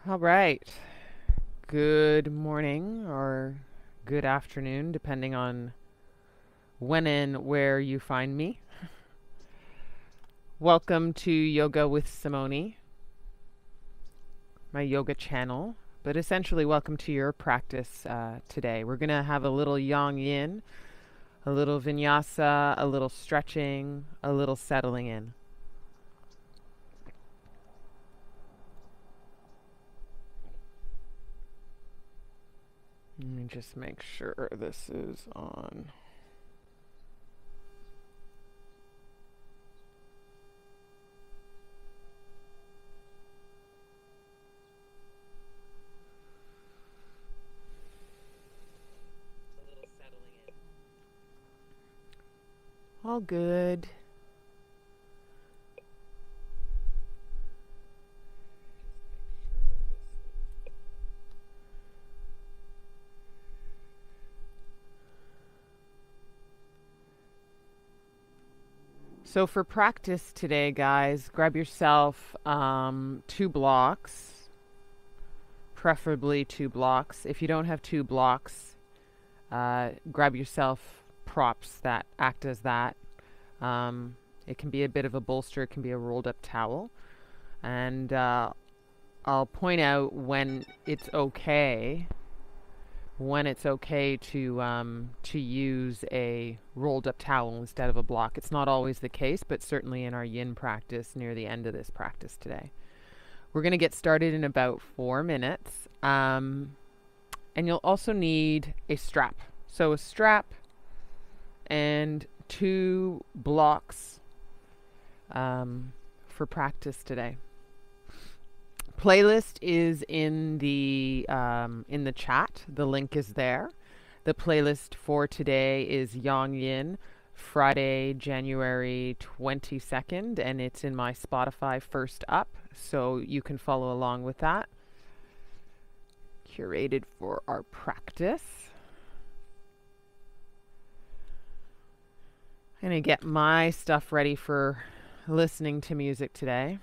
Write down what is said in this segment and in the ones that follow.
All right. Good morning or good afternoon, depending on when and where you find me. Welcome to Yoga with Simone, my yoga channel. But essentially, welcome to your practice today. We're going to have a little YIN, a little vinyasa, a little stretching, a little settling in. Let me just make sure this is on. All good. So for practice today, guys, grab yourself 2 blocks, preferably 2 blocks. If you don't have 2 blocks, grab yourself props that act as that. It can be a bit of a bolster, it can be a rolled up towel. And I'll point out when it's okay to use a rolled up towel instead of a block. It's not always the case, but certainly in our yin practice near the end of this practice today. We're going to get started in about 4 minutes. And you'll also need a strap. So a strap and 2 blocks for practice today. Playlist is in the chat. The link is there. The playlist for today is Yang Yin, Friday, January 22nd, and it's in my Spotify first up, so you can follow along with that. Curated for our practice. I'm going to get my stuff ready for listening to music today.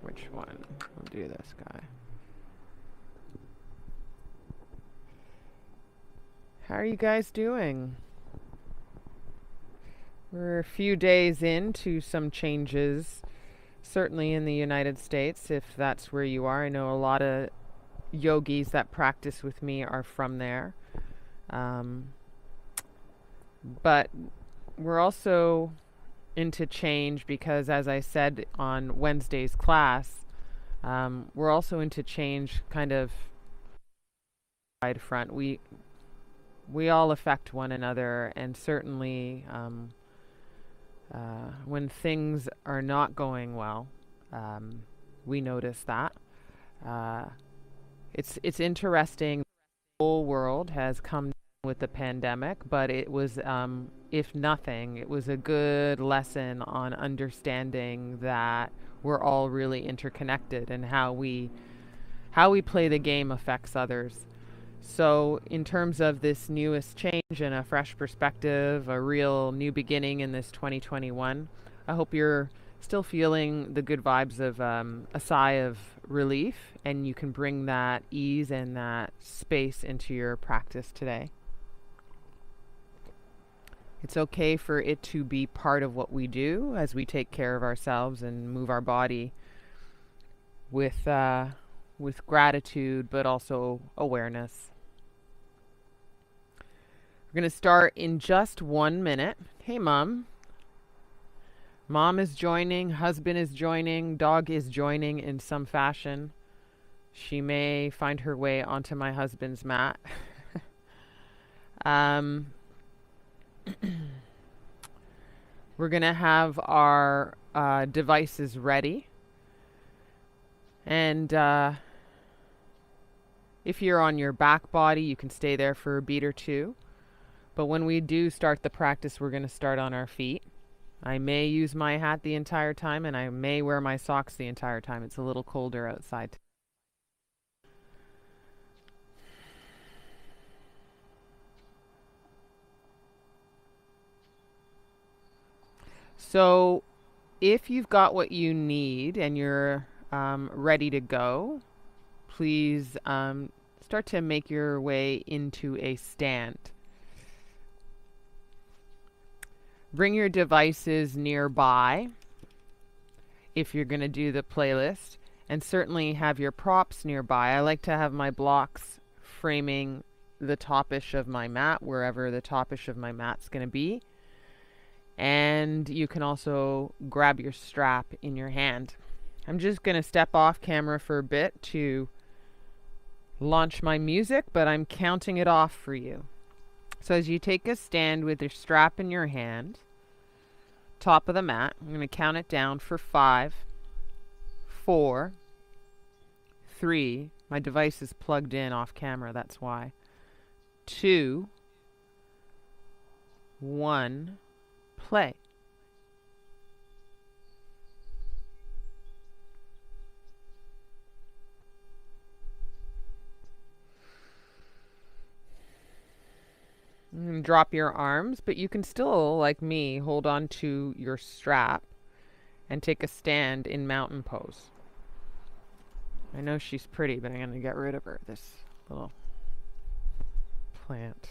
Which one? We'll do this guy. How are you guys doing? We're a few days into some changes, certainly in the United States, if that's where you are. I know a lot of yogis that practice with me are from there. But we're also into change because, as I said on Wednesday's class, we're also into change kind of side front. We all affect one another, and certainly when things are not going well, we notice that. It's interesting. The whole world has come down with the pandemic, but it was, if nothing, it was a good lesson on understanding that we're all really interconnected and how we play the game affects others. So in terms of this newest change and a fresh perspective, a real new beginning in this 2021, I hope you're still feeling the good vibes of a sigh of relief, and you can bring that ease and that space into your practice today. It's okay for it to be part of what we do as we take care of ourselves and move our body with gratitude, but also awareness. We're going to start in just 1 minute. Hey, Mom. Mom is joining, husband is joining, dog is joining in some fashion. She may find her way onto my husband's mat. We're going to have our devices ready. And if you're on your back body, you can stay there for a beat or two. But when we do start the practice, we're going to start on our feet. I may use my hat the entire time, and I may wear my socks the entire time. It's a little colder outside. So if you've got what you need and you're ready to go, please start to make your way into a stand. Bring your devices nearby if you're going to do the playlist, and certainly have your props nearby. I like to have my blocks framing the topish of my mat, wherever the topish of my mat's going to be. And you can also grab your strap in your hand. I'm just going to step off camera for a bit to launch my music, but I'm counting it off for you. So as you take a stand with your strap in your hand, top of the mat, I'm going to count it down for 5, 4, 3. My device is plugged in off camera, that's why. 2, 1, play. And drop your arms, but you can still, like me, hold on to your strap and take a stand in mountain pose. I know she's pretty, but I'm going to get rid of her, this little plant.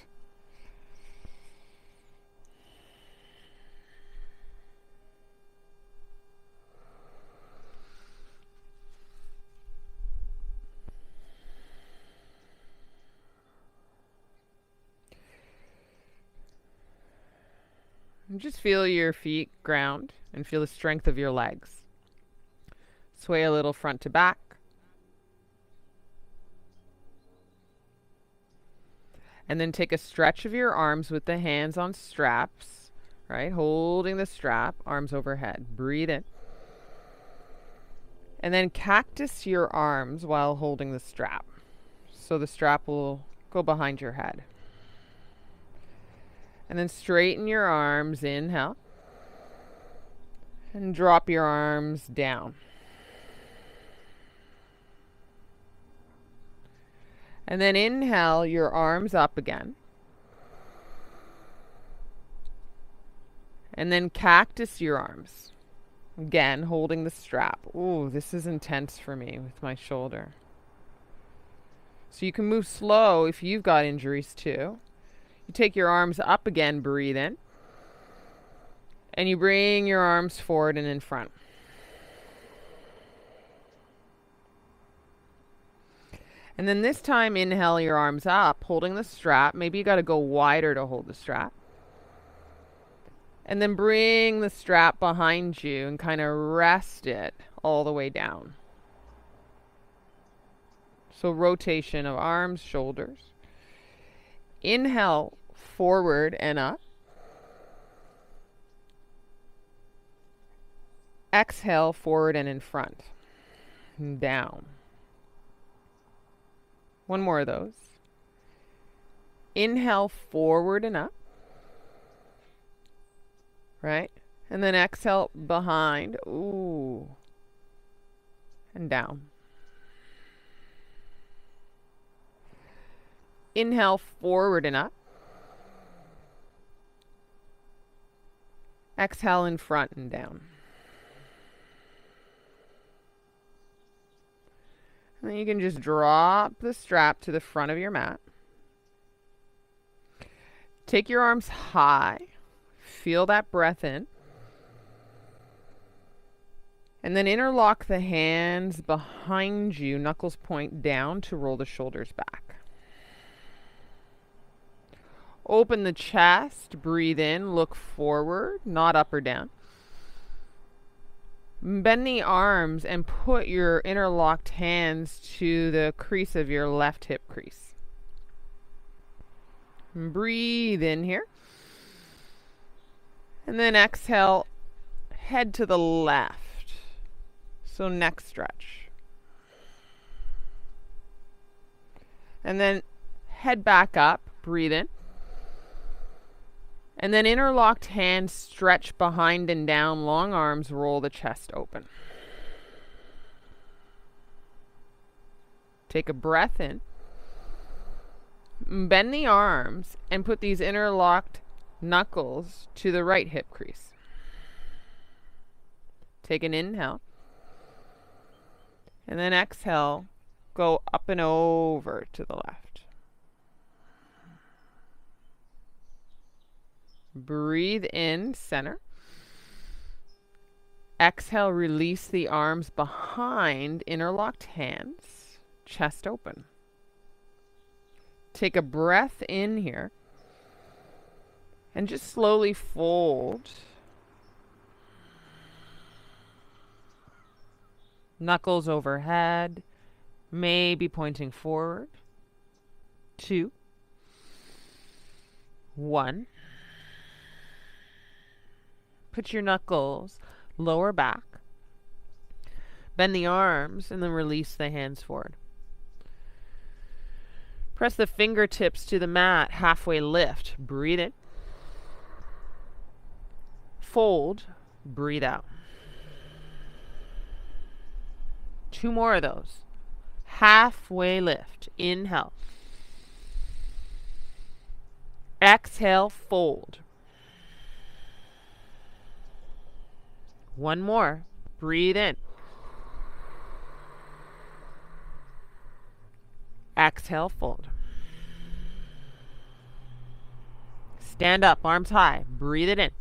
And just feel your feet ground and feel the strength of your legs. Sway a little front to back. And then take a stretch of your arms with the hands on straps, right? Holding the strap, arms overhead. Breathe in. And then cactus your arms while holding the strap. So the strap will go behind your head. And then straighten your arms, inhale. And drop your arms down. And then inhale your arms up again. And then cactus your arms. Again, holding the strap. Ooh, this is intense for me with my shoulder. So you can move slow if you've got injuries too. You take your arms up again, breathe in. And you bring your arms forward and in front. And then this time, inhale your arms up, holding the strap. Maybe you got to go wider to hold the strap. And then bring the strap behind you and kind of rest it all the way down. So rotation of arms, shoulders. Inhale forward and up. Exhale forward and in front. And down. One more of those. Inhale forward and up. Right? And then exhale behind. Ooh. And down. Inhale forward and up. Exhale in front and down. And then you can just drop the strap to the front of your mat. Take your arms high. Feel that breath in. And then interlock the hands behind you, knuckles point down to roll the shoulders back. Open the chest, breathe in, look forward, not up or down. Bend the arms and put your interlocked hands to the crease of your left hip crease. And breathe in here. And then exhale, head to the left. So neck stretch. And then head back up, breathe in. And then interlocked hands stretch behind and down, long arms, roll the chest open. Take a breath in. Bend the arms and put these interlocked knuckles to the right hip crease. Take an inhale. And then exhale, go up and over to the left. Breathe in, center. Exhale, release the arms behind interlocked hands, chest open. Take a breath in here and just slowly fold. Knuckles overhead, maybe pointing forward. 2, 1. Put your knuckles lower back. Bend the arms and then release the hands forward. Press the fingertips to the mat, halfway lift. Breathe in. Fold, breathe out. 2 more of those. Halfway lift. Inhale. Exhale, fold. 1 more. Breathe in. Exhale, fold. Stand up, arms high. Breathe it in.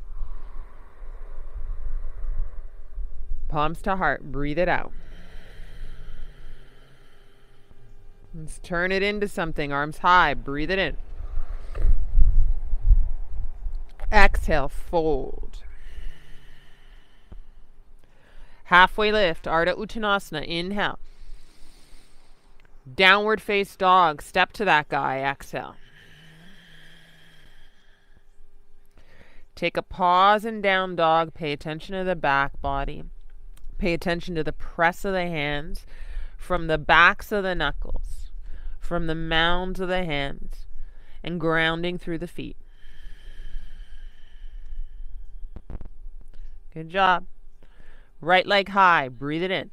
Palms to heart. Breathe it out. Let's turn it into something. Arms high. Breathe it in. Exhale, fold. Halfway lift, Ardha Uttanasana. Inhale. Downward face dog. Step to that guy. Exhale. Take a pause in down dog. Pay attention to the back body. Pay attention to the press of the hands from the backs of the knuckles, from the mounds of the hands, and grounding through the feet. Good job. Right leg high. Breathe it in.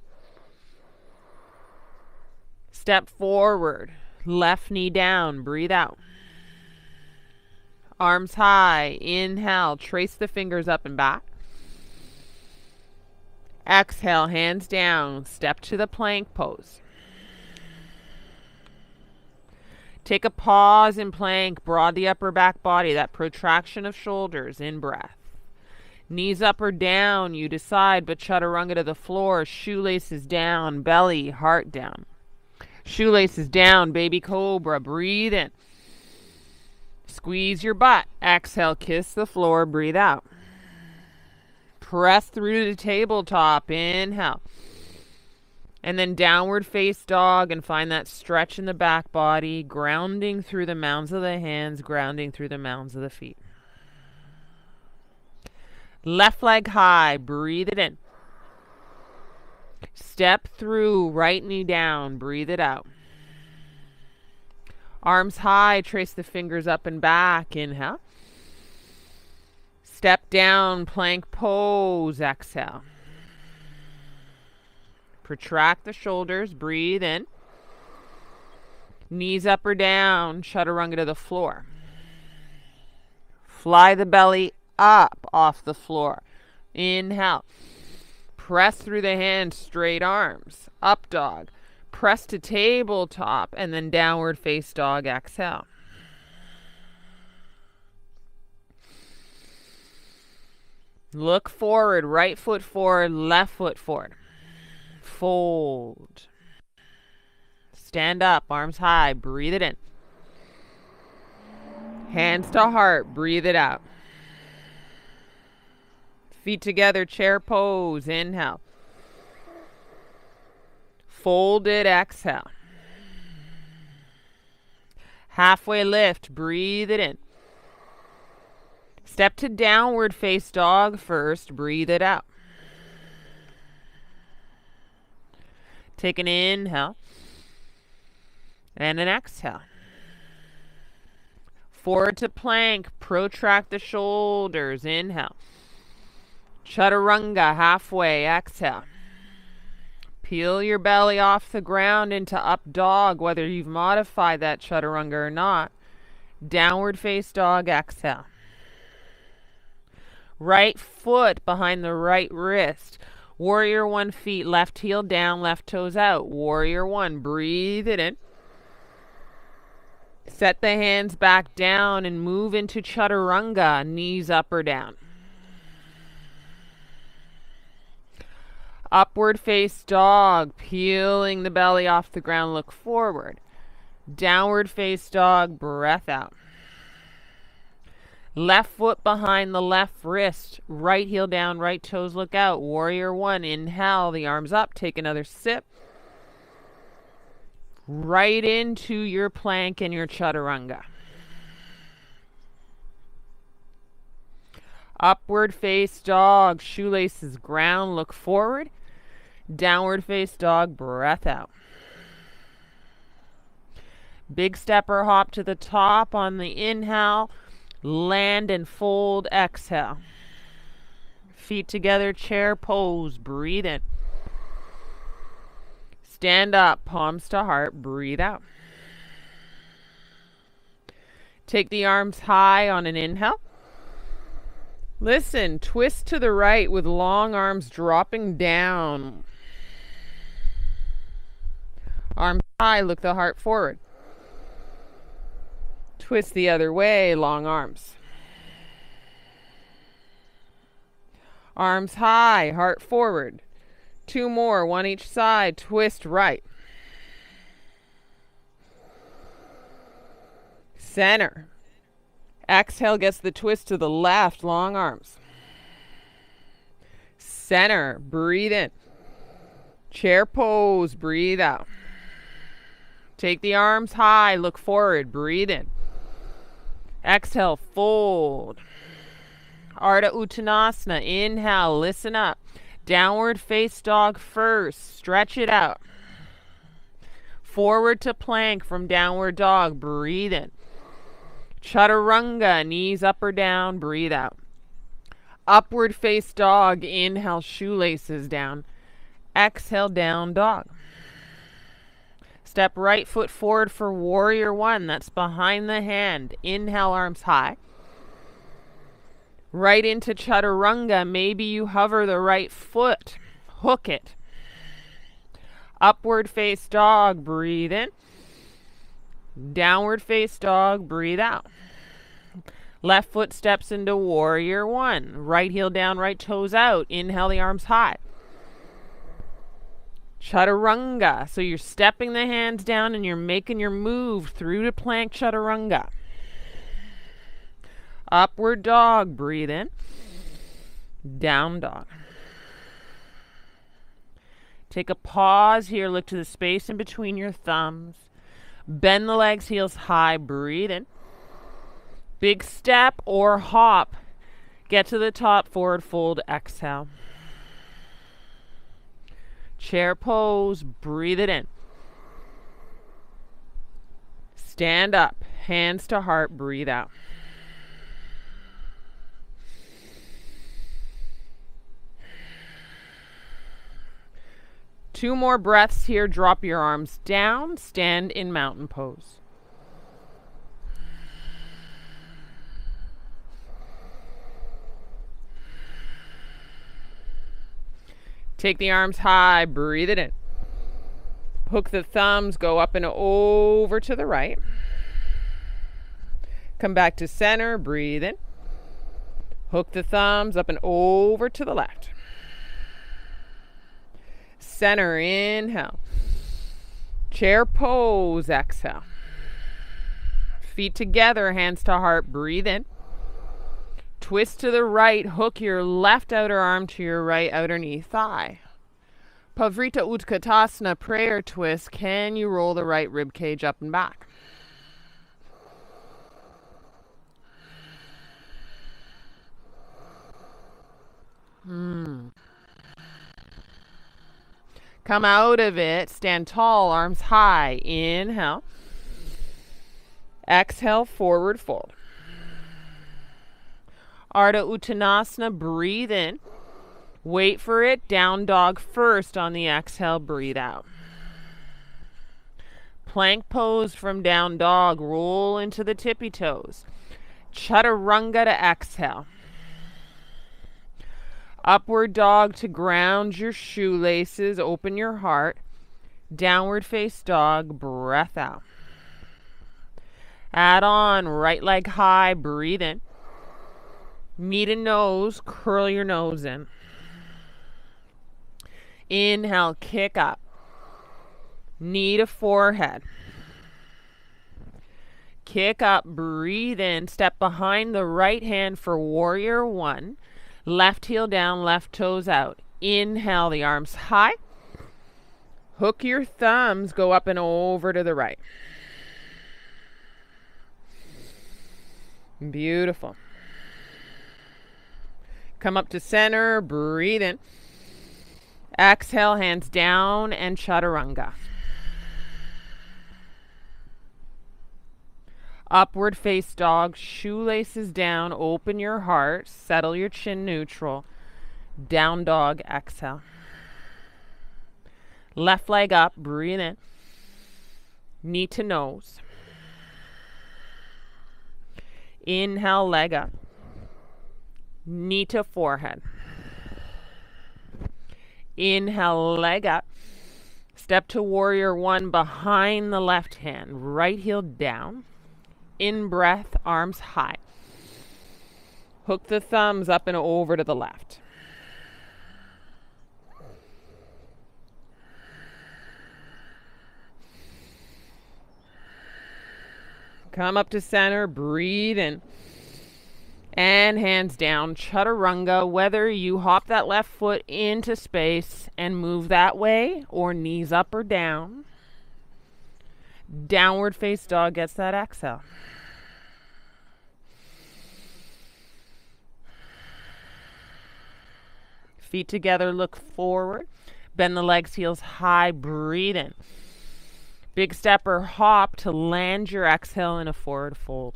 Step forward. Left knee down. Breathe out. Arms high. Inhale. Trace the fingers up and back. Exhale. Hands down. Step to the plank pose. Take a pause in plank. Broad the upper back body. That protraction of shoulders. In breath. Knees up or down, you decide, but chaturanga to the floor. Shoelaces down, belly, heart down. Shoelaces down, baby cobra. Breathe in. Squeeze your butt. Exhale, kiss the floor. Breathe out. Press through the tabletop. Inhale. And then downward face dog, and find that stretch in the back body, grounding through the mounds of the hands, grounding through the mounds of the feet. Left leg high. Breathe it in. Step through, right knee down. Breathe it out. Arms high. Trace the fingers up and back. Inhale. Step down, plank pose. Exhale. Protract the shoulders. Breathe in. Knees up or down. Chaturanga to the floor. Fly the belly up off the floor. Inhale. Press through the hands, straight arms. Up dog. Press to tabletop and then downward face dog. Exhale. Look forward, right foot forward, left foot forward. Fold. Stand up, arms high. Breathe it in. Hands to heart. Breathe it out. Feet together, chair pose. Inhale. Folded, exhale. Halfway lift. Breathe it in. Step to downward face dog first. Breathe it out. Take an inhale and an exhale. Forward to plank. Protract the shoulders. Inhale. Chaturanga halfway. Exhale. Peel your belly off the ground into up dog, whether you've modified that chaturanga or not. Downward face dog. Exhale. Right foot behind the right wrist. Warrior one, feet left heel down, left toes out. Warrior one, breathe it in. Set the hands back down and move into chaturanga, knees up or down. Upward face dog, peeling the belly off the ground, look forward. Downward face dog, breath out. Left foot behind the left wrist, right heel down, right toes look out. Warrior one, inhale, the arms up, take another sip. Right into your plank and your chaturanga. Upward face dog, shoelaces ground, look forward. Downward face dog, breath out. Big step or hop to the top on the inhale. Land and fold, exhale. Feet together, chair pose, breathe in. Stand up, palms to heart, breathe out. Take the arms high on an inhale. Listen, twist to the right with long arms dropping down. Arms high, look the heart forward. Twist the other way, long arms. Arms high, heart forward. Two more, one each side, twist right. Center. Exhale gets the twist to the left, long arms. Center, breathe in. Chair pose, breathe out. Take the arms high, look forward, breathe in. Exhale, fold. Ardha Uttanasana, inhale, listen up. Downward face dog first, stretch it out. Forward to plank from downward dog, breathe in. Chaturanga, knees up or down, breathe out. Upward face dog, inhale, shoelaces down. Exhale, down dog. Step right foot forward for warrior one, that's behind the hand. Inhale, arms high. Right into chaturanga, maybe you hover the right foot, hook it. Upward face dog, breathe in. Downward face dog, breathe out. Left foot steps into warrior one. Right heel down, right toes out. Inhale, the arms high. Chaturanga. So you're stepping the hands down and you're making your move through to plank chaturanga. Upward dog, breathe in. Down dog. Take a pause here, look to the space in between your thumbs. Bend the legs, heels high, breathe in. Big step or hop. Get to the top, forward fold, exhale. Chair pose, breathe it in. Stand up, hands to heart, breathe out. Two more breaths here. Drop your arms down. Stand in mountain pose. Take the arms high. Breathe it in. Hook the thumbs. Go up and over to the right. Come back to center. Breathe in. Hook the thumbs up and over to the left. Center, inhale. Chair pose, exhale. Feet together, hands to heart, breathe in. Twist to the right, hook your left outer arm to your right outer knee thigh. Pavrita Utkatasana, prayer twist. Can you roll the right rib cage up and back? Come out of it, stand tall, arms high. Inhale. Exhale, forward fold. Ardha Uttanasana, breathe in. Wait for it, down dog first on the exhale, breathe out. Plank pose from down dog, roll into the tippy toes. Chaturanga to exhale. Upward dog to ground your shoelaces, open your heart. Downward face dog, breath out. Add on, right leg high, breathe in. Knee to nose, curl your nose in. Inhale, kick up. Knee to forehead. Kick up, breathe in, step behind the right hand for warrior one. Left heel down, left toes out. Inhale, the arms high. Hook your thumbs, go up and over to the right. Beautiful. Come up to center, breathe in. Exhale, hands down and chaturanga. Upward face dog, shoelaces down, open your heart, settle your chin neutral. Down dog, exhale. Left leg up, breathe in. Knee to nose. Inhale, leg up. Knee to forehead. Inhale, leg up. Step to warrior one behind the left hand. Right heel down. In breath, arms high. Hook the thumbs up and over to the left. Come up to center, breathe in. And hands down, chaturanga, whether you hop that left foot into space and move that way, or knees up or down. Downward face dog gets that exhale. Feet together, look forward. Bend the legs, heels high, breathe in. Big step or hop to land your exhale in a forward fold.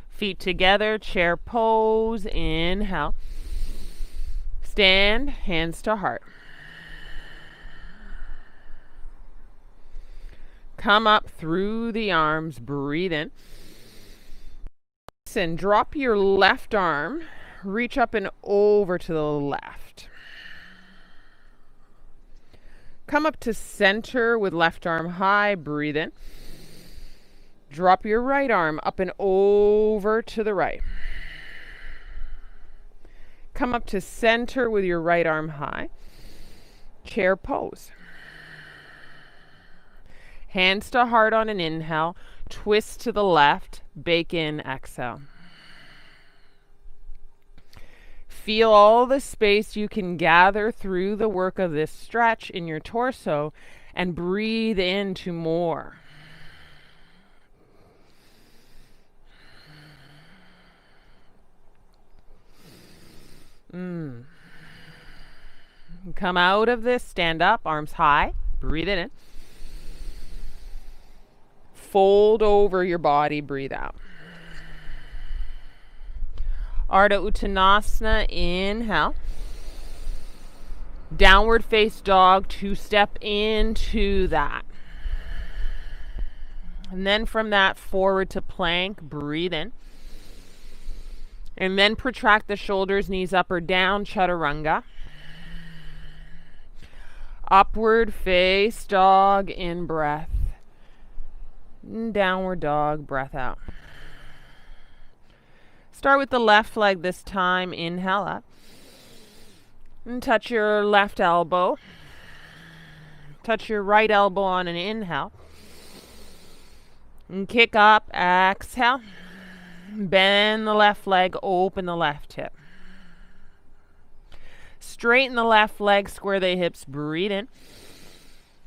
Feet together, chair pose, inhale. Stand, hands to heart. Come up through the arms, breathe in. Listen, drop your left arm, reach up and over to the left. Come up to center with left arm high, breathe in. Drop your right arm up and over to the right. Come up to center with your right arm high. Chair pose. Hands to heart on an inhale. Twist to the left. Bake in, exhale. Feel all the space you can gather through the work of this stretch in your torso and breathe into more. Come out of this, stand up, arms high, breathe it in. Fold over your body, breathe out. Ardha Uttanasana, inhale. Downward face dog, 2-step into that. And then from that, forward to plank, breathe in. And then protract the shoulders, knees up or down, chaturanga. Upward face dog, in breath. Downward dog, breath out. Start with the left leg this time, inhale up. And touch your left elbow. Touch your right elbow on an inhale. And kick up, exhale. Bend the left leg, open the left hip. Straighten the left leg, square the hips, breathe in.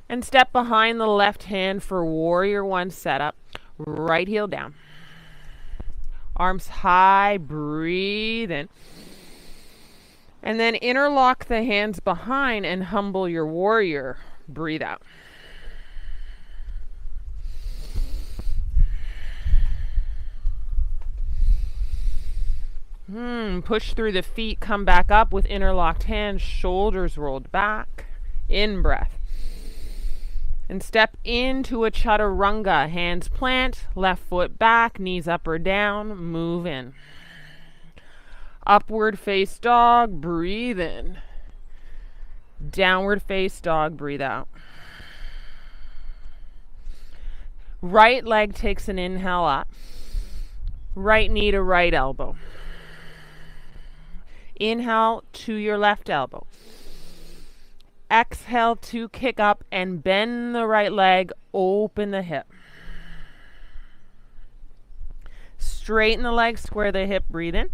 And step behind the left hand for warrior one setup. Right heel down. Arms high, breathe in. And then interlock the hands behind and humble your warrior. Breathe out. Push through the feet, come back up with interlocked hands, shoulders rolled back. In breath. And step into a chaturanga. Hands plant, left foot back, knees up or down, move in. Upward face dog, breathe in. Downward face dog, breathe out. Right leg takes an inhale up. Right knee to right elbow. Inhale to your left elbow. Exhale to kick up and bend the right leg, open the hip. Straighten the leg, square the hip, breathe in.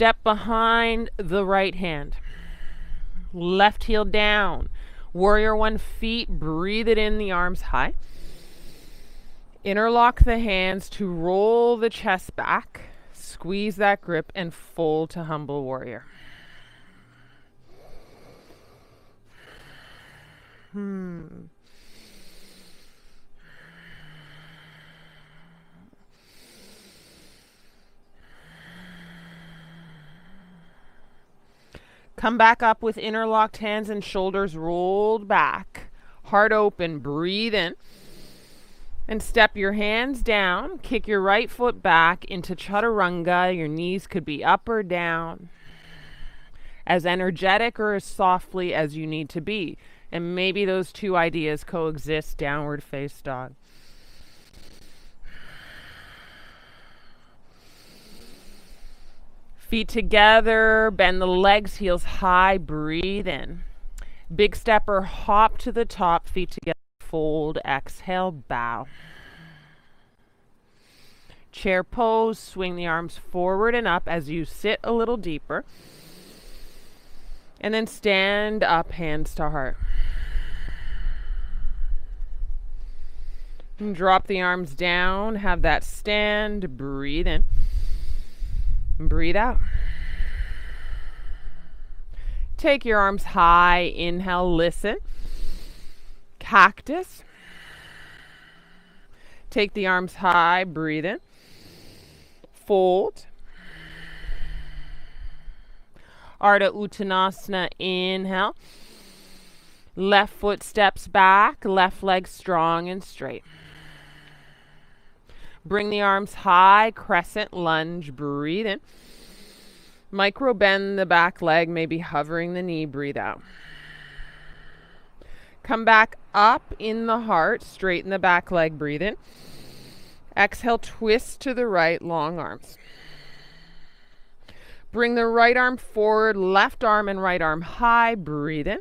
Step behind the right hand. Left heel down. Warrior One feet, breathe it in, the arms high. Interlock the hands to roll the chest back. Squeeze that grip and fold to humble warrior. Come back up with interlocked hands and shoulders rolled back. Heart open, breathe in. And step your hands down. Kick your right foot back into chaturanga. Your knees could be up or down. As energetic or as softly as you need to be. And maybe those two ideas coexist, downward face dog. Feet together, bend the legs, heels high, breathe in. Big stepper, hop to the top, feet together, fold, exhale, bow. Chair pose, swing the arms forward and up as you sit a little deeper. And then stand up, hands to heart. And drop the arms down, have that stand, breathe in. Breathe out. Take your arms high, inhale, listen. Cactus. Take the arms high, breathe in. Fold. Ardha Uttanasana, inhale. Left foot steps back, left leg strong and straight. Bring the arms high, crescent lunge, breathe in. Micro bend the back leg, maybe hovering the knee, breathe out. Come back up in the heart, straighten the back leg, breathe in. Exhale, twist to the right, long arms. Bring the right arm forward, left arm and right arm high, breathe in.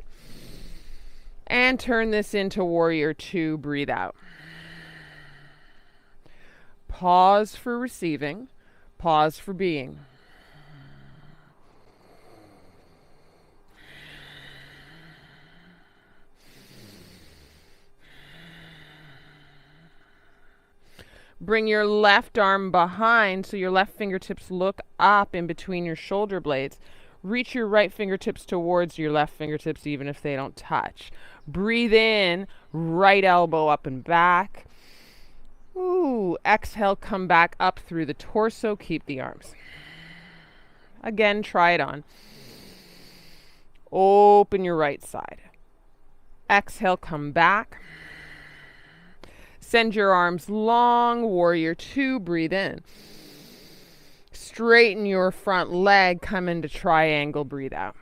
And turn this into warrior two, breathe out. Pause for receiving, pause for being. Bring your left arm behind so your left fingertips look up in between your shoulder blades. Reach your right fingertips towards your left fingertips even if they don't touch. Breathe in, right elbow up and back. Ooh, exhale, come back up through the torso, keep the arms. Again, try it on. Open your right side. Exhale, come back. Send your arms long, warrior two, breathe in. Straighten your front leg, come into triangle, breathe out.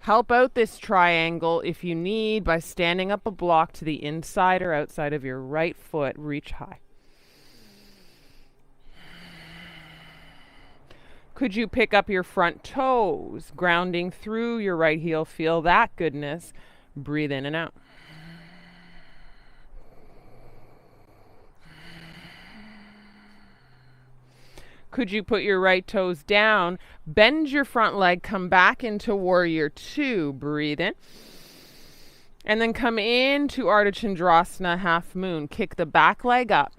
Help out this triangle if you need by standing up a block to the inside or outside of your right foot, reach high. Could you pick up your front toes, grounding through your right heel, feel that goodness, breathe in and out. Could you put your right toes down, bend your front leg, come back into warrior two, breathe in. And then come into Ardha Chandrasana, half moon. Kick the back leg up,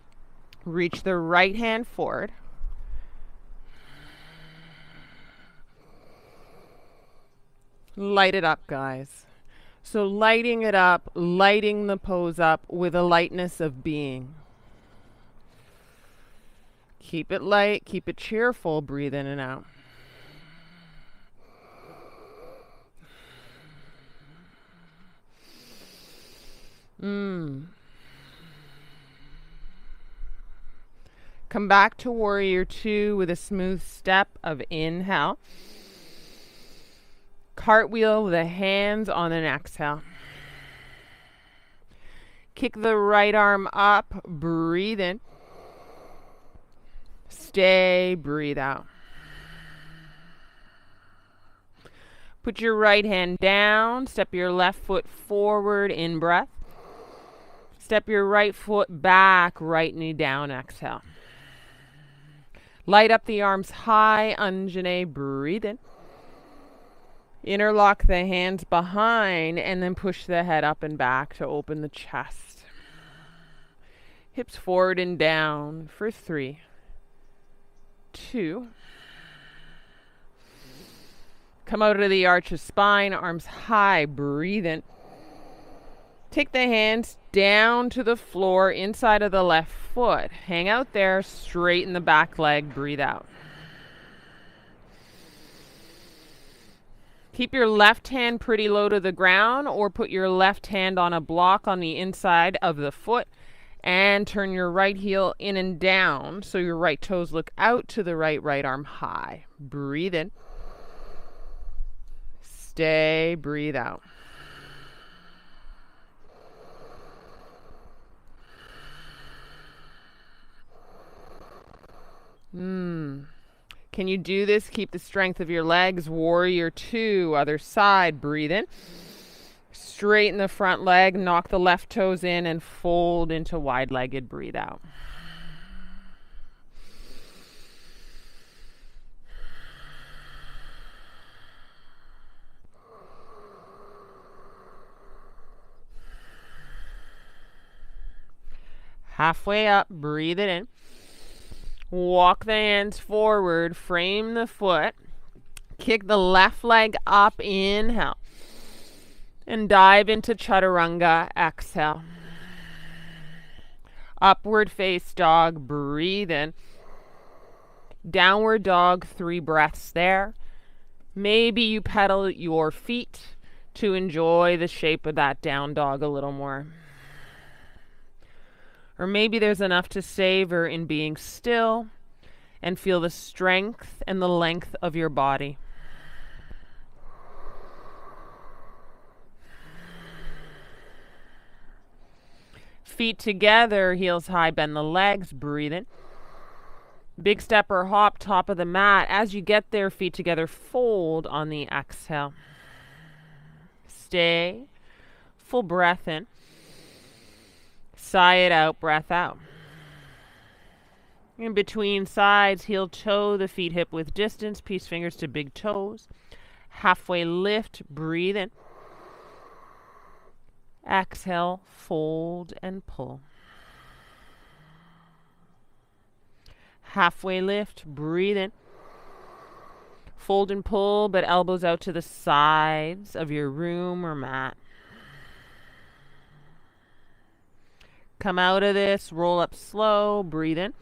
reach the right hand forward. Light it up, guys. So lighting it up, lighting the pose up with a lightness of being. Keep it light, keep it cheerful, breathe in and out. Come back to warrior two with a smooth step of inhale. Cartwheel the hands on an exhale. Kick the right arm up, breathe in. Stay, breathe out. Put your right hand down, step your left foot forward, in breath. Step your right foot back, right knee down, exhale. Light up the arms high, Anjane, breathe in. Interlock the hands behind and then push the head up and back to open the chest. Hips forward and down for 3, 2. Come out of the arch of spine, arms high, breathe in. Take the hands down to the floor inside of the left foot. Hang out there, straighten the back leg, breathe out. Keep your left hand pretty low to the ground or put your left hand on a block on the inside of the foot and turn your right heel in and down so your right toes look out to the right arm high. Breathe in. Stay, breathe out. Can you do this? Keep the strength of your legs. Warrior two, other side. Breathe in. Straighten the front leg, knock the left toes in and fold into wide-legged. Breathe out. Halfway up, breathe it in. Walk the hands forward, frame the foot. Kick the left leg up, inhale. And dive into chaturanga, exhale. Upward face dog, breathe in. Downward dog, 3 breaths there. Maybe you pedal your feet to enjoy the shape of that down dog a little more. Or maybe there's enough to savor in being still and feel the strength and the length of your body. Feet together, heels high, bend the legs, breathe in. Big step or hop, top of the mat. As you get there, feet together, fold on the exhale. Stay, full breath in. Sigh it out, breath out. In between sides, heel toe, the feet hip width distance, peace fingers to big toes. Halfway lift, breathe in. Exhale, fold and pull. Halfway lift, breathe in. Fold and pull, but elbows out to the sides of your room or mat. Come out of this, roll up slow, breathe in.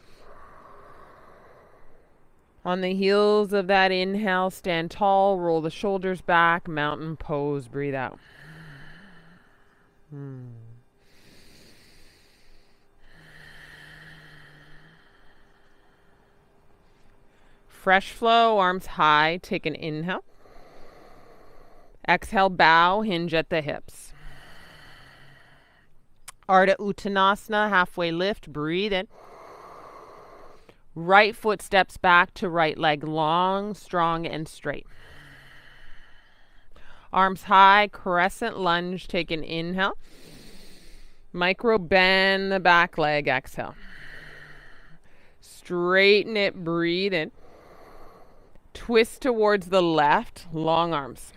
On the heels of that inhale, stand tall, roll the shoulders back, mountain pose, breathe out. Fresh flow, arms high, take an inhale. Exhale, bow, hinge at the hips. Ardha Uttanasana, halfway lift, breathe in. Right foot steps back to right leg long, strong, and straight. Arms high, crescent lunge, take an inhale. Micro bend the back leg, exhale. Straighten it, breathe in. Twist towards the left, long arms.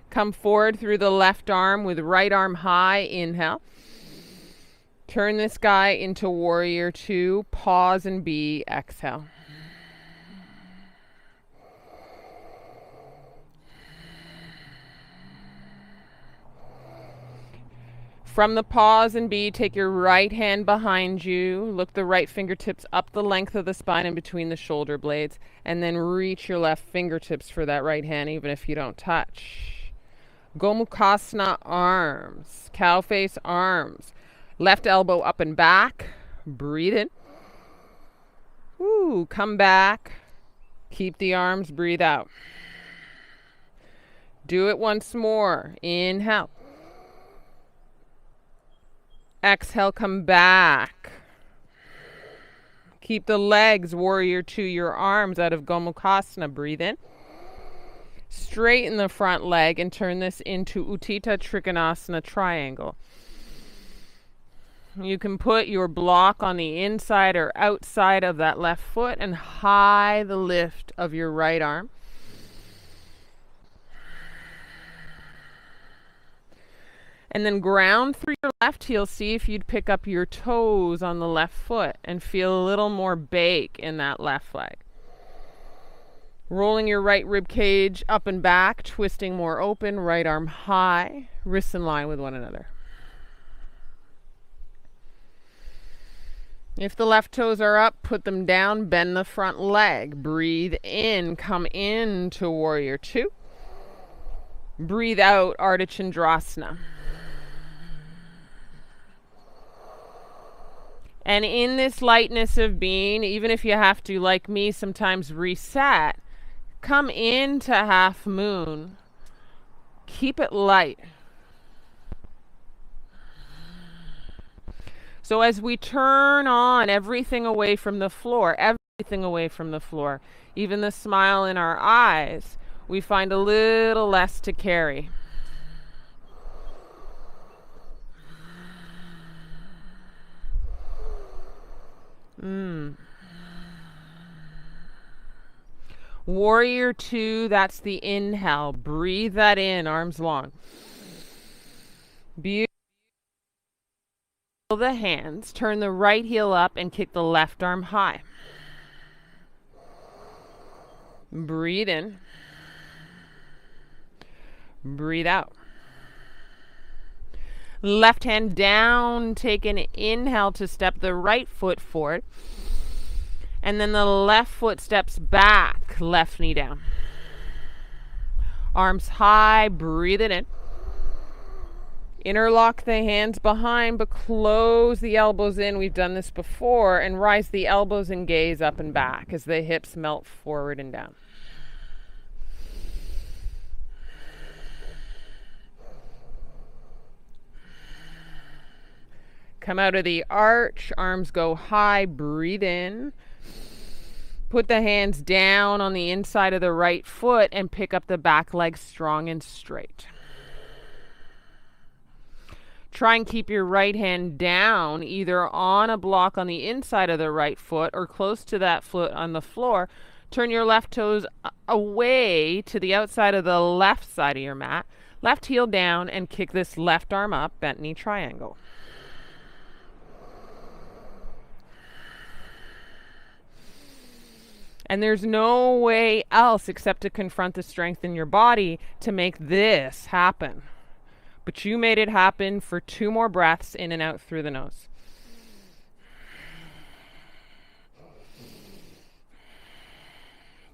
Come forward through the left arm with right arm high, inhale. Turn this guy into warrior two, pause and be, exhale. From the pause and be, take your right hand behind you, look the right fingertips up the length of the spine and between the shoulder blades, and then reach your left fingertips for that right hand even if you don't touch. Gomukhasana arms, cow face arms, left elbow up and back, Breathe in. Ooh, come back. Keep the arms, breathe out. Do it once more. Inhale. Exhale, come back. Keep the legs, warrior two, your arms out of Gomukhasana. Breathe in. Straighten the front leg and turn this into Utthita Trikonasana triangle. You can put your block on the inside or outside of that left foot and high the lift of your right arm. And then ground through your left heel. See if you'd pick up your toes on the left foot and feel a little more bake in that left leg. Rolling your right rib cage up and back, twisting more open, right arm high, wrists in line with one another. If the left toes are up, put them down, bend the front leg. Breathe in, come into warrior two. Breathe out, Ardha Chandrasana. And in this lightness of being, even if you have to, like me, sometimes reset, come into half moon. Keep it light. So as we turn on everything away from the floor, even the smile in our eyes, we find a little less to carry. Warrior two, that's the inhale. Breathe that in, arms long. Beautiful. The hands, turn the right heel up and kick the left arm high. Breathe in. Breathe out. Left hand down, take an inhale to step the right foot forward. And then the left foot steps back, left knee down. Arms high, breathe it in. Interlock the hands behind, but close the elbows in. We've done this before. And rise the elbows and gaze up and back as the hips melt forward and down. Come out of the arch, arms go high, breathe in. Put the hands down on the inside of the right foot and pick up the back leg strong and straight. Try and keep your right hand down, either on a block on the inside of the right foot or close to that foot on the floor. Turn your left toes away to the outside of the left side of your mat. Left heel down and kick this left arm up, bent knee triangle. And there's no way else except to confront the strength in your body to make this happen. But you made it happen for 2 more breaths in and out through the nose.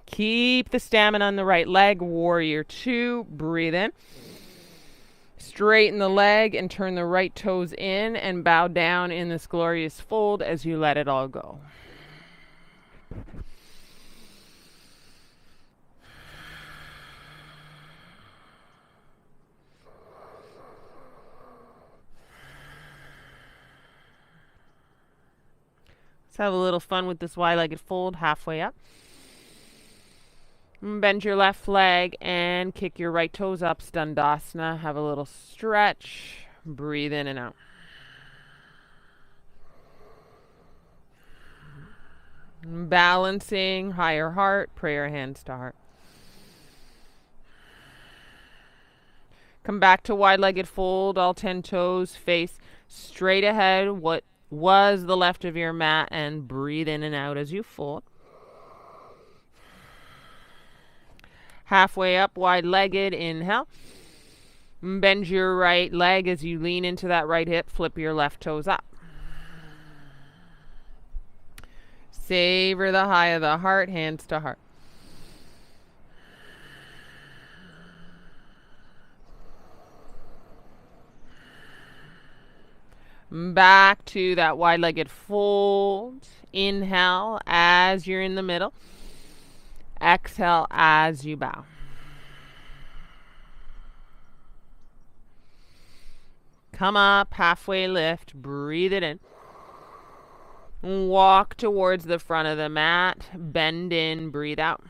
Keep the stamina on the right leg. Warrior 2. Breathe in. Straighten the leg and turn the right toes in and bow down in this glorious fold as you let it all go. Let's have a little fun with this wide-legged fold halfway up. Bend your left leg and kick your right toes up, Dandasana. Have a little stretch. Breathe in and out. Balancing, higher heart, prayer hands to heart. Come back to wide-legged fold, all 10 toes face straight ahead, what was the left of your mat, and breathe in and out as you fold. Halfway up, wide-legged, inhale. Bend your right leg as you lean into that right hip, flip your left toes up. Savor the high of the heart, hands to heart. Back to that wide-legged fold. Inhale as you're in the middle. Exhale as you bow. Come up, halfway lift, breathe it in. Walk towards the front of the mat, bend in, breathe out.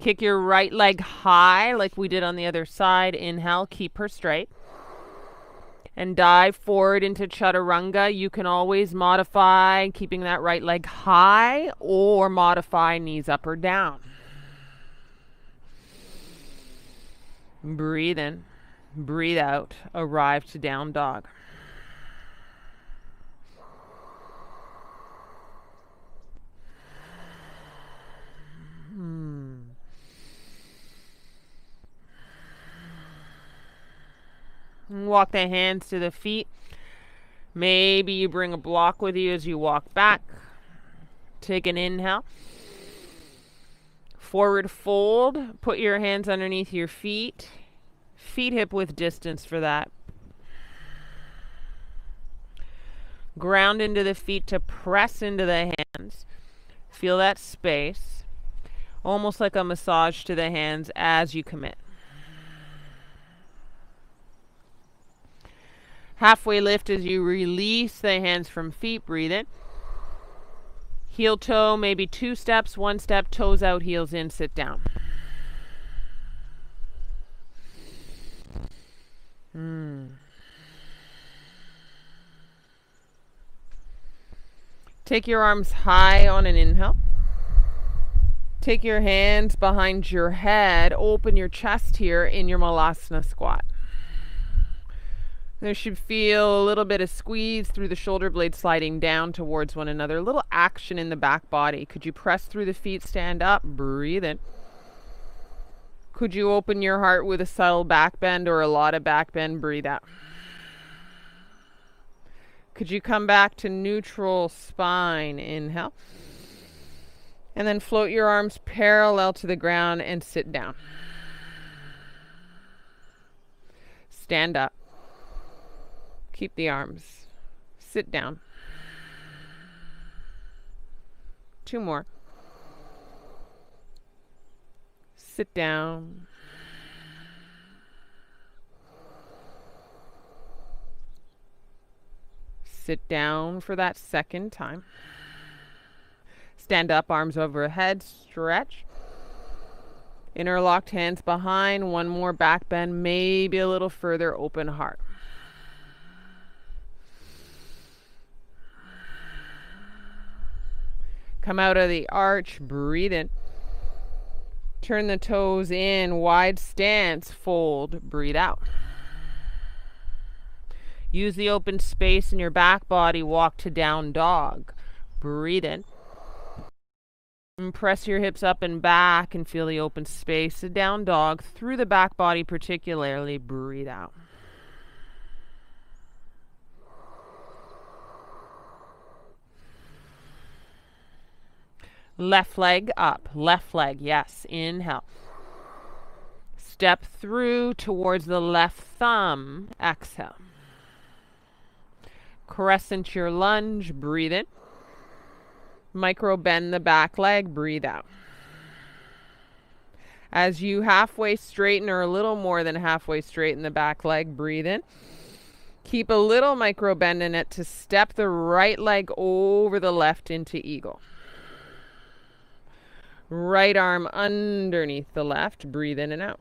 Kick your right leg high like we did on the other side. Inhale, keep her straight. And dive forward into chaturanga. You can always modify keeping that right leg high or modify knees up or down. Breathe in. Breathe out. Arrive to down dog. Walk the hands to the feet. Maybe you bring a block with you as you walk back. Take an inhale. Forward fold. Put your hands underneath your feet. Feet hip width distance for that. Ground into the feet to press into the hands. Feel that space. Almost like a massage to the hands as you commit. Halfway lift as you release the hands from feet. Breathe in. Heel toe, maybe 2 steps, 1 step, toes out, heels in, sit down. Take your arms high on an inhale. Take your hands behind your head. Open your chest here in your Malasana squat. There should feel a little bit of squeeze through the shoulder blades sliding down towards one another. A little action in the back body. Could you press through the feet, stand up, breathe in. Could you open your heart with a subtle back bend or a lot of back bend, breathe out. Could you come back to neutral spine, inhale. And then float your arms parallel to the ground and sit down. Stand up. Keep the arms. Sit down. 2 more. Sit down. Sit down for that second time. Stand up, arms overhead, stretch. Interlocked hands behind, 1 more back bend, maybe a little further, open heart. Come out of the arch, breathe in. Turn the toes in, wide stance, fold, breathe out. Use the open space in your back body, walk to down dog. Breathe in. And press your hips up and back and feel the open space. A down dog through the back body particularly, breathe out. Left leg up, left leg, yes, inhale. Step through towards the left thumb, exhale. Crescent your lunge, breathe in. Micro bend the back leg, breathe out. As you halfway straighten or a little more than halfway straighten the back leg, breathe in. Keep a little micro bend in it to step the right leg over the left into eagle. Right arm underneath the left, breathe in and out.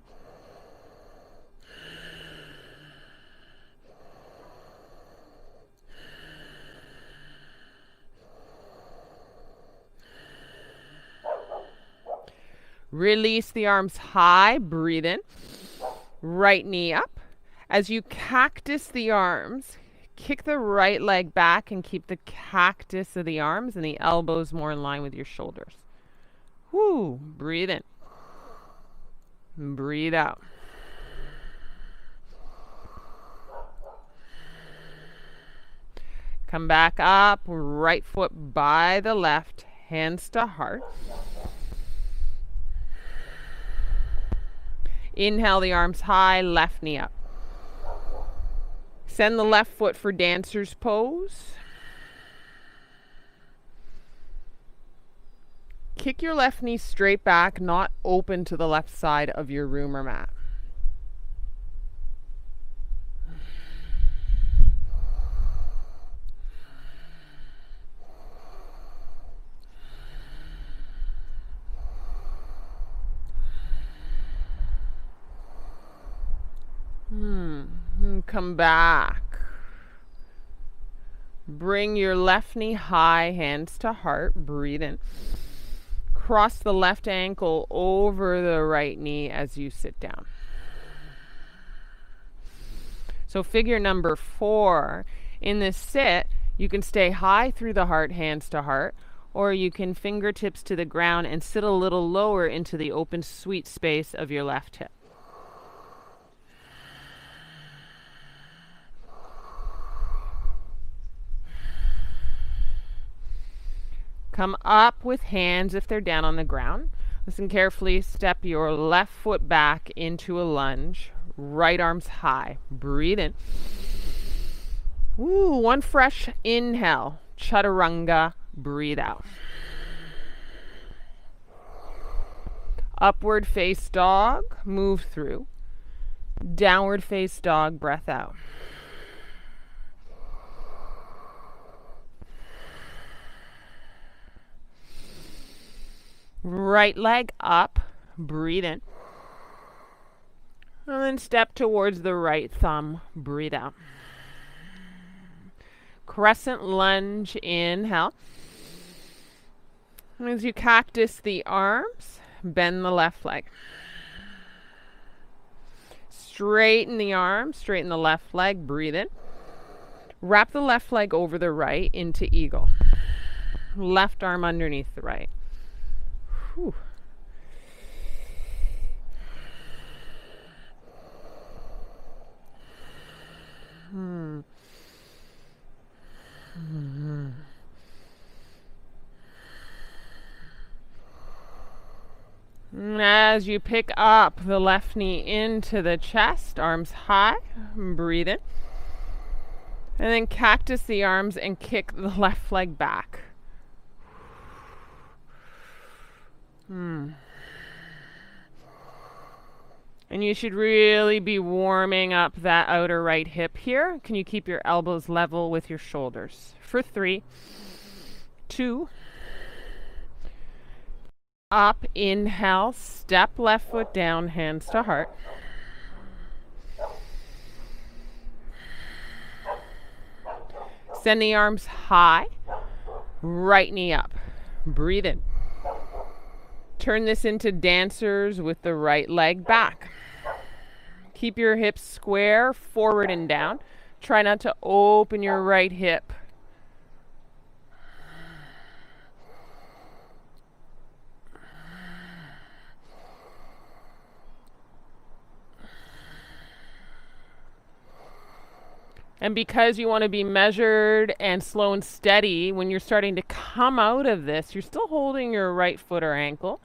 Release the arms high, breathe in. Right knee up. As you cactus the arms, kick the right leg back and keep the cactus of the arms and the elbows more in line with your shoulders. Whoo, breathe in. Breathe out. Come back up, right foot by the left, hands to heart. Inhale the arms high, left knee up. Send the left foot for dancer's pose. Kick your left knee straight back, not open to the left side of your room or mat. And come back. Bring your left knee high, hands to heart. Breathe in. Cross the left ankle over the right knee as you sit down. So figure number 4. In this sit, you can stay high through the heart, hands to heart, or you can fingertips to the ground and sit a little lower into the open sweet space of your left hip. Come up with hands if they're down on the ground. Listen carefully. Step your left foot back into a lunge. Right arms high. Breathe in. Ooh, one fresh inhale. Chaturanga. Breathe out. Upward face dog. Move through. Downward face dog. Breath out. Right leg up, breathe in. And then step towards the right thumb, breathe out. Crescent lunge, inhale. And as you cactus the arms, bend the left leg. Straighten the arms, straighten the left leg, breathe in. Wrap the left leg over the right into eagle. Left arm underneath the right. Whew. As you pick up the left knee into the chest, arms high, breathe in. And then cactus the arms and kick the left leg back. And you should really be warming up that outer right hip here. Can you keep your elbows level with your shoulders? For 3, 2, up, inhale, step left foot down, hands to heart. Send the arms high, right knee up. Breathe in. Turn this into dancers with the right leg back. Keep your hips square, forward and down. Try not to open your right hip. And because you want to be measured and slow and steady, when you're starting to come out of this, you're still holding your right foot or ankle.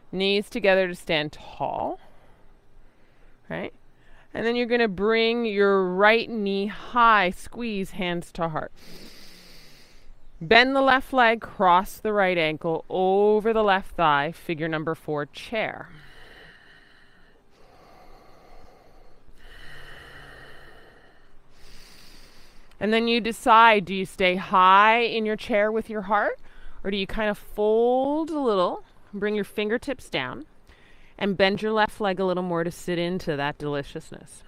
Knees together to stand tall. Right? And then you're going to bring your right knee high, squeeze hands to heart. Bend the left leg, cross the right ankle over the left thigh, figure number 4, chair. And then you decide, do you stay high in your chair with your heart, or do you kind of fold a little, bring your fingertips down, and bend your left leg a little more to sit into that deliciousness?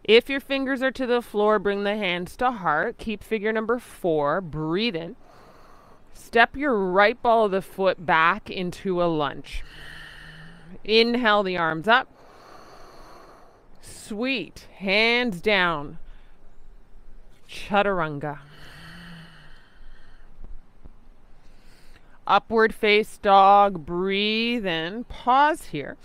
If your fingers are to the floor, bring the hands to heart. Keep figure number 4. Breathe in. Step your right ball of the foot back into a lunge. Inhale the arms up. Sweet. Hands down. Chaturanga. Upward face dog. Breathe in. Pause here.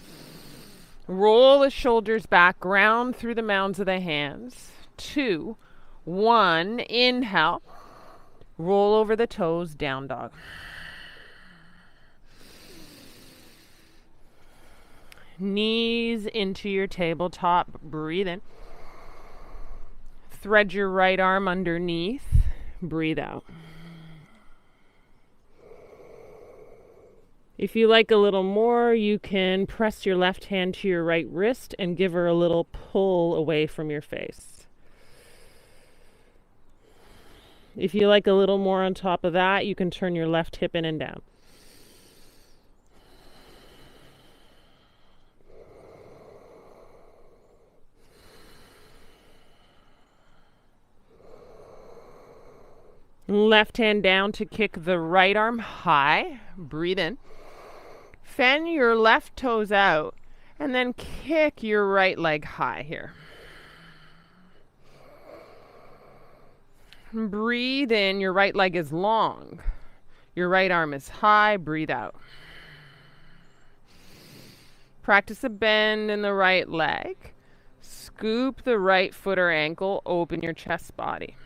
Roll the shoulders back. Ground through the mounds of the hands. 2, 1. Inhale. Roll over the toes. Down dog. Knees into your tabletop. Breathe in. Thread your right arm underneath. Breathe out. If you like a little more, you can press your left hand to your right wrist and give her a little pull away from your face. If you like a little more on top of that, you can turn your left hip in and down. Left hand down to kick the right arm high. Breathe in. Fan your left toes out and then kick your right leg high here. Breathe in. Your right leg is long. Your right arm is high. Breathe out. Practice a bend in the right leg. Scoop the right foot or ankle. Open your chest body.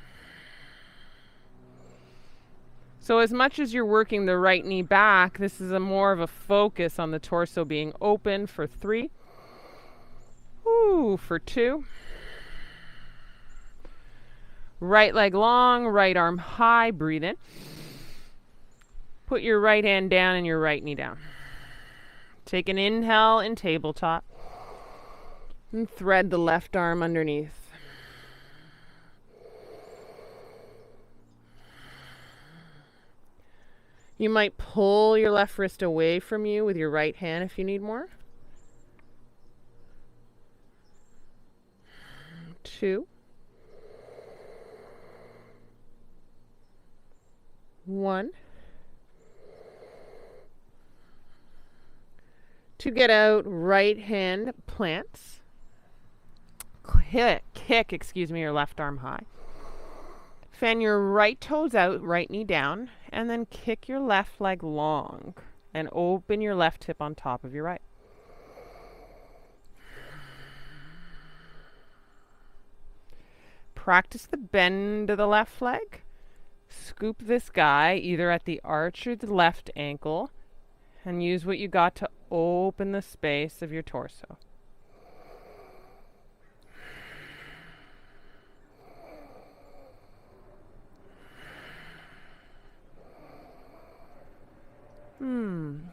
So as much as you're working the right knee back, this is more of a focus on the torso being open for 3. For 2. Right leg long, right arm high. Breathe in. Put your right hand down and your right knee down. Take an inhale in tabletop. And thread the left arm underneath. You might pull your left wrist away from you with your right hand if you need more. 2. 1. To get out, right hand plants. Kick, your left arm high. Fan your right toes out, right knee down, and then kick your left leg long and open your left hip on top of your right. Practice the bend of the left leg. Scoop this guy either at the arch or the left ankle and use what you got to open the space of your torso.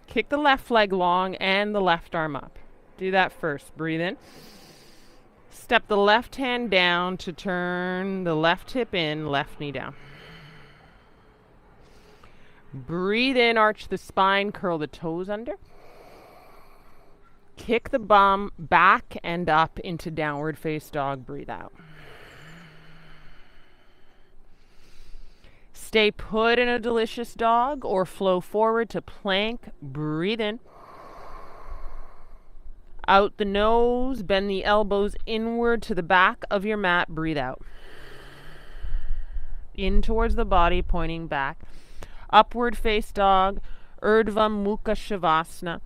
Kick the left leg long and the left arm up. Do that first. Breathe in. Step the left hand down to turn the left hip in, left knee down. Breathe in, arch the spine, curl the toes under. Kick the bum back and up into downward face dog. Breathe out. Stay put in a delicious dog or flow forward to plank. Breathe in. Out the nose, bend the elbows inward to the back of your mat. Breathe out. In towards the body, pointing back. Upward face dog, Urdhva Mukha Shavasana.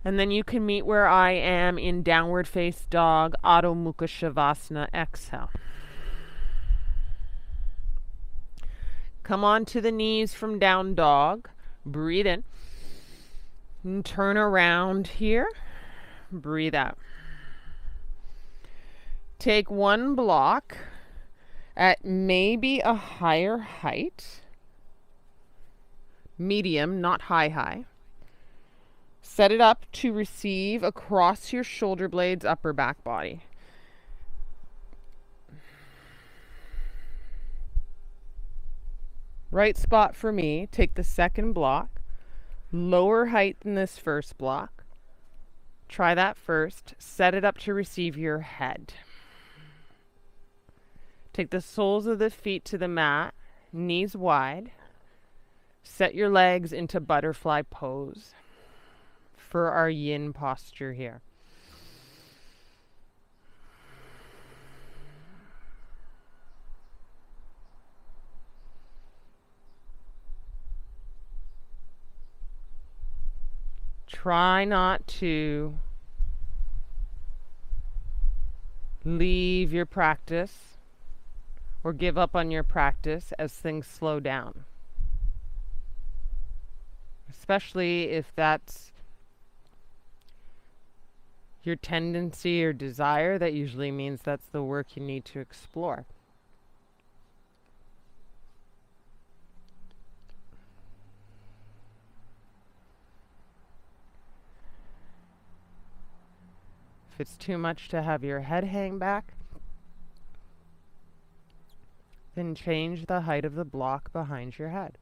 And then you can meet where I am in downward face dog, Adho Mukha Shavasana. Exhale. Come on to the knees from down dog. Breathe in. And turn around here. Breathe out. Take one block at maybe a higher height. Medium, not high. Set it up to receive across your shoulder blades, upper back body. Right spot for me. Take the second block. Lower height than this first block. Try that first. Set it up to receive your head. Take the soles of the feet to the mat, knees wide. Set your legs into butterfly pose for our yin posture here. Try not to leave your practice or give up on your practice as things slow down. Especially if that's your tendency or desire, that usually means that's the work you need to explore. If it's too much to have your head hang back, then change the height of the block behind your head.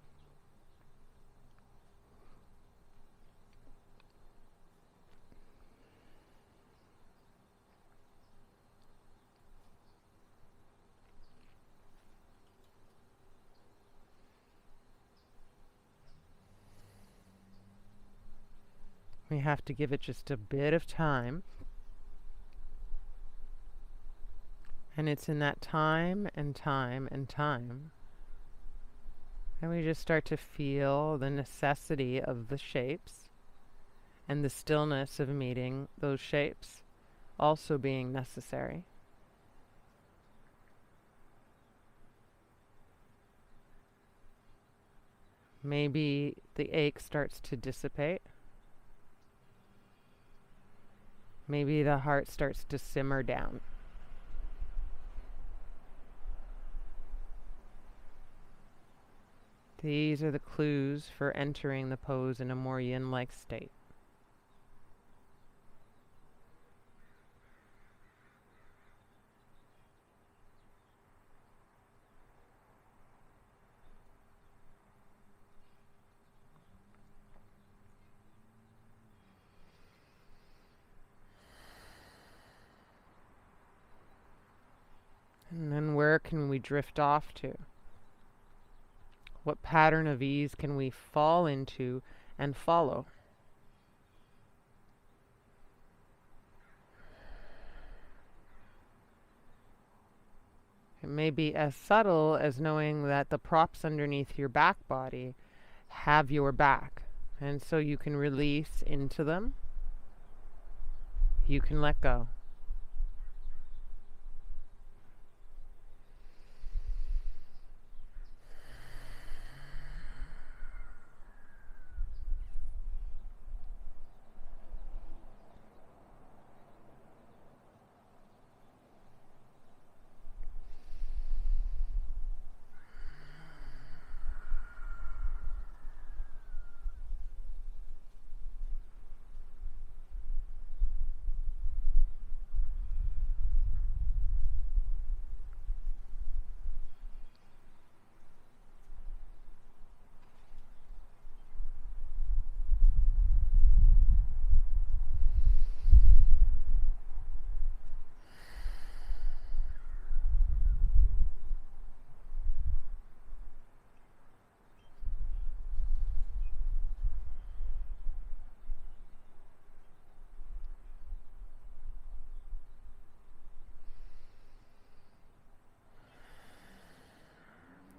We have to give it just a bit of time. And it's in that time and time and time and we just start to feel the necessity of the shapes and the stillness of meeting those shapes also being necessary. Maybe the ache starts to dissipate. Maybe the heart starts to simmer down. These are the clues for entering the pose in a more yin-like state. And then where can we drift off to? What pattern of ease can we fall into and follow? It may be as subtle as knowing that the props underneath your back body have your back, and so you can release into them. You can let go.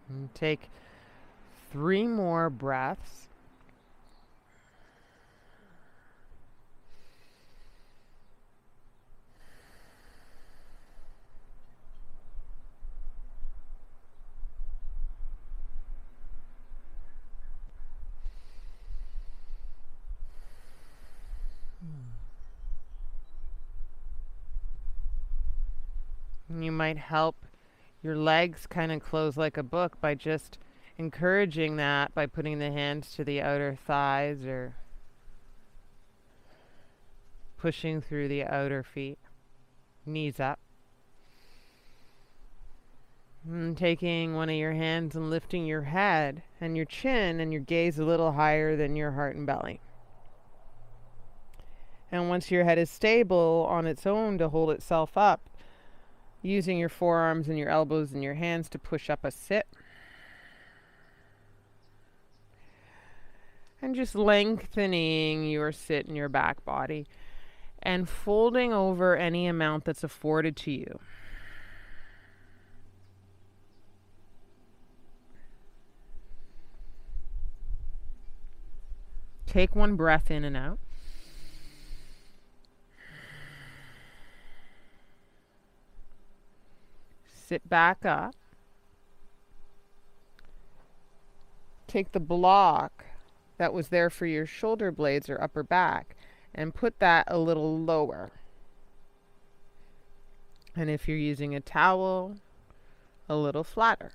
And take 3 more breaths. And you might help your legs kind of close like a book by just encouraging that by putting the hands to the outer thighs or pushing through the outer feet, knees up. And taking one of your hands and lifting your head and your chin and your gaze a little higher than your heart and belly. And once your head is stable on its own to hold itself up, using your forearms and your elbows and your hands to push up a sit. And just lengthening your sit in your back body and folding over any amount that's afforded to you. Take one breath in and out. Sit back up. Take the block that was there for your shoulder blades or upper back and put that a little lower. And if you're using a towel, a little flatter.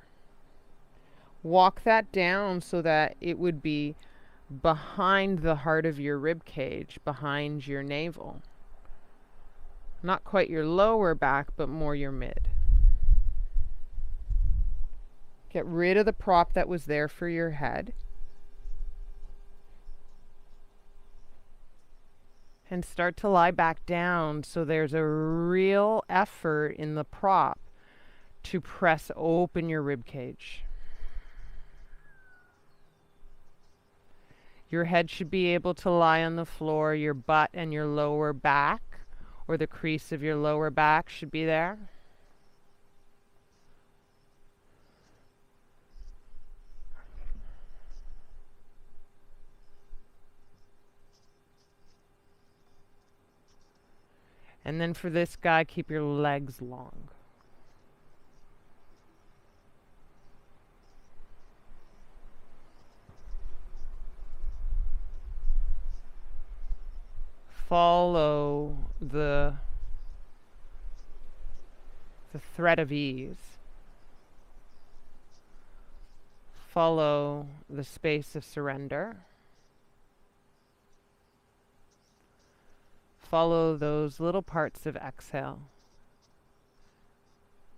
Walk that down so that it would be behind the heart of your rib cage, behind your navel. Not quite your lower back, but more your mid. Get rid of the prop that was there for your head. And start to lie back down so there's a real effort in the prop to press open your rib cage. Your head should be able to lie on the floor. Your butt and your lower back, or the crease of your lower back, should be there. And then for this guy, keep your legs long. Follow the thread of ease. Follow the space of surrender. Follow those little parts of exhale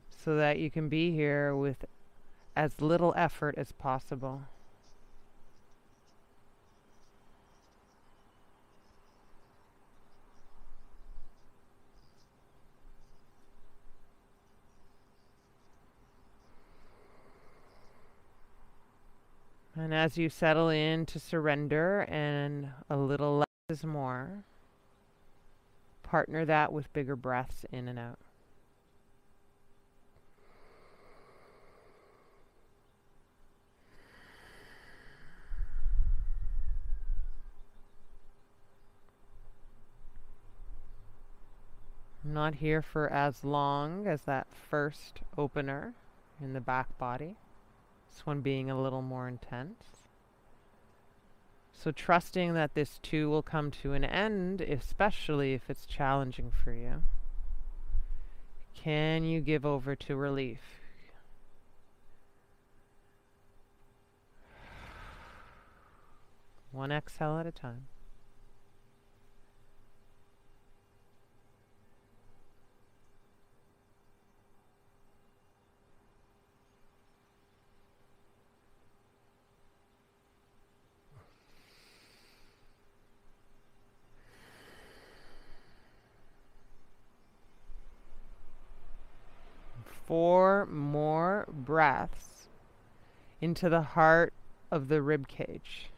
so that you can be here with as little effort as possible. And as you settle in to surrender and a little less is more, partner that with bigger breaths in and out. I'm not here for as long as that first opener in the back body. This one being a little more intense. So trusting that this too will come to an end, especially if it's challenging for you. Can you give over to relief? One exhale at a time. Four more breaths into the heart of the rib cage.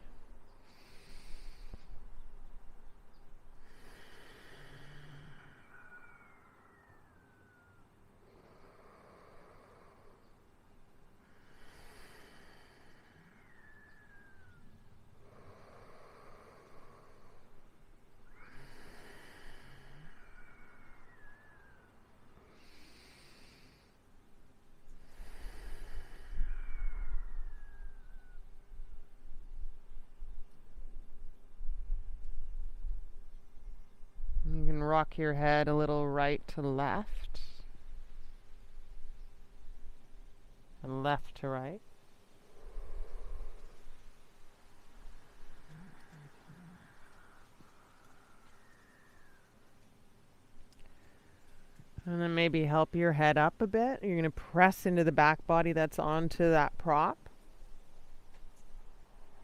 You can rock your head a little right to left and left to right. And then maybe help your head up a bit. You're going to press into the back body that's onto that prop.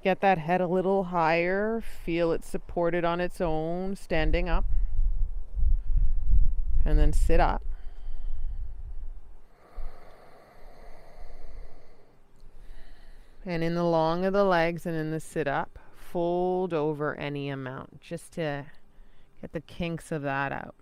Get that head a little higher. Feel it supported on its own, standing up. And then sit up. And in the long of the legs and in the sit up, fold over any amount just to get the kinks of that out.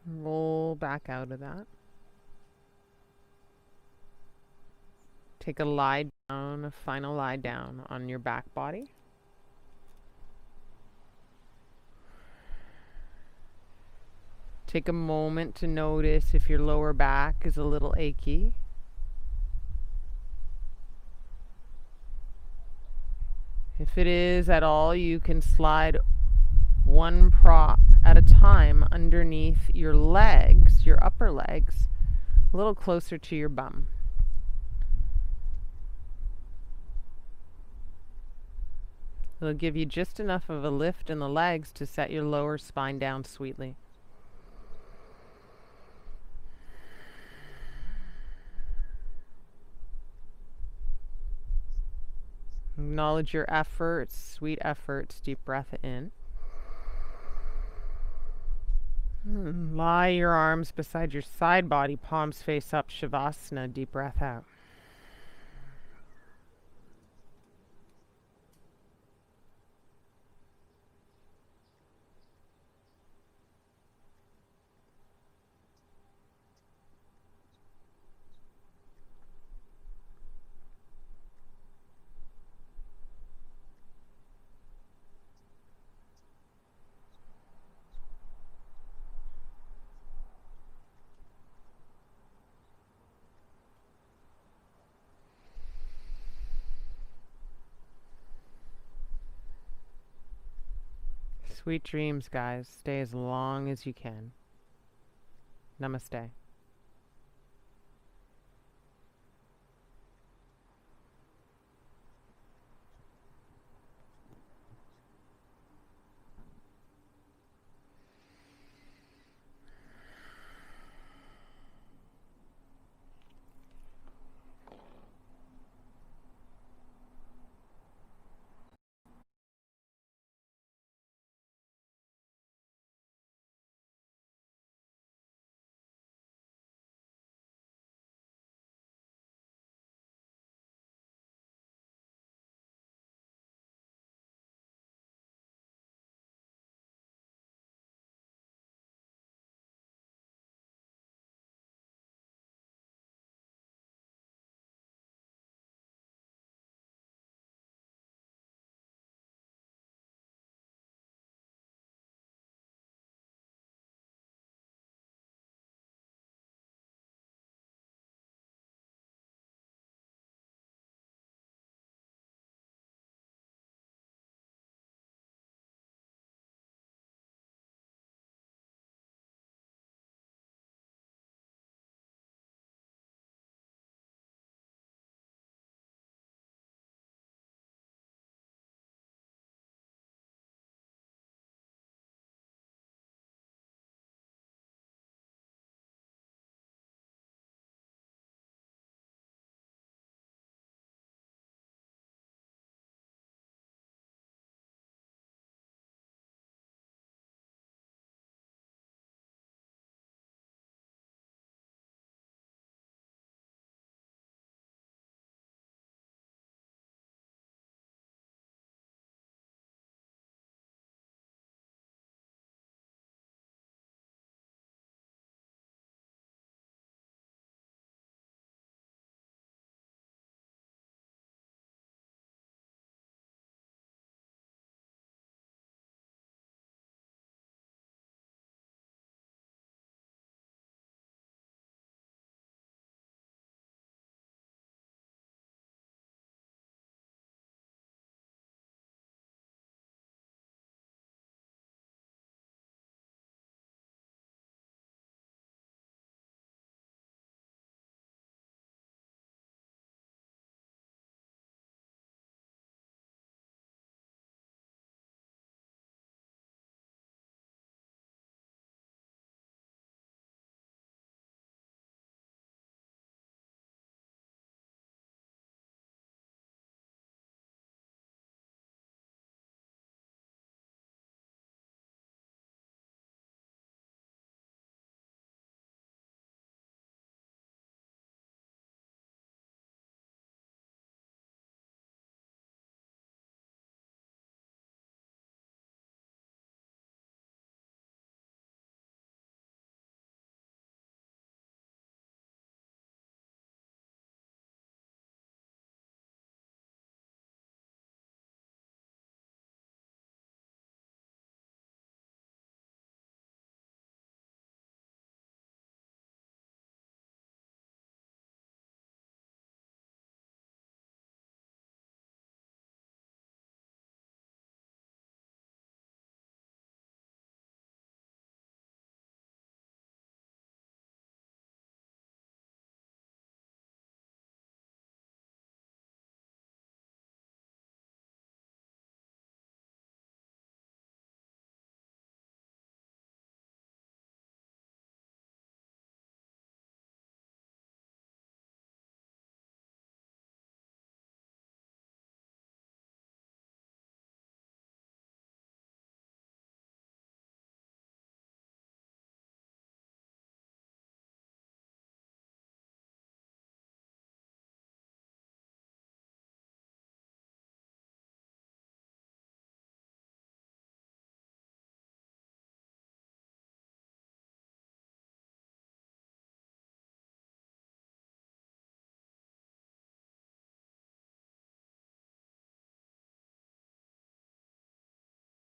Roll back out of that. Take a lie down, a final lie down on your back body. Take a moment to notice if your lower back is a little achy. If it is at all, you can slide one prop at a time underneath your legs, your upper legs, a little closer to your bum. It'll give you just enough of a lift in the legs to set your lower spine down sweetly. Acknowledge your efforts, sweet efforts. Deep breath in. Lie your arms beside your side body, palms face up, Shavasana. Deep breath out. Sweet dreams, guys. Stay as long as you can. Namaste.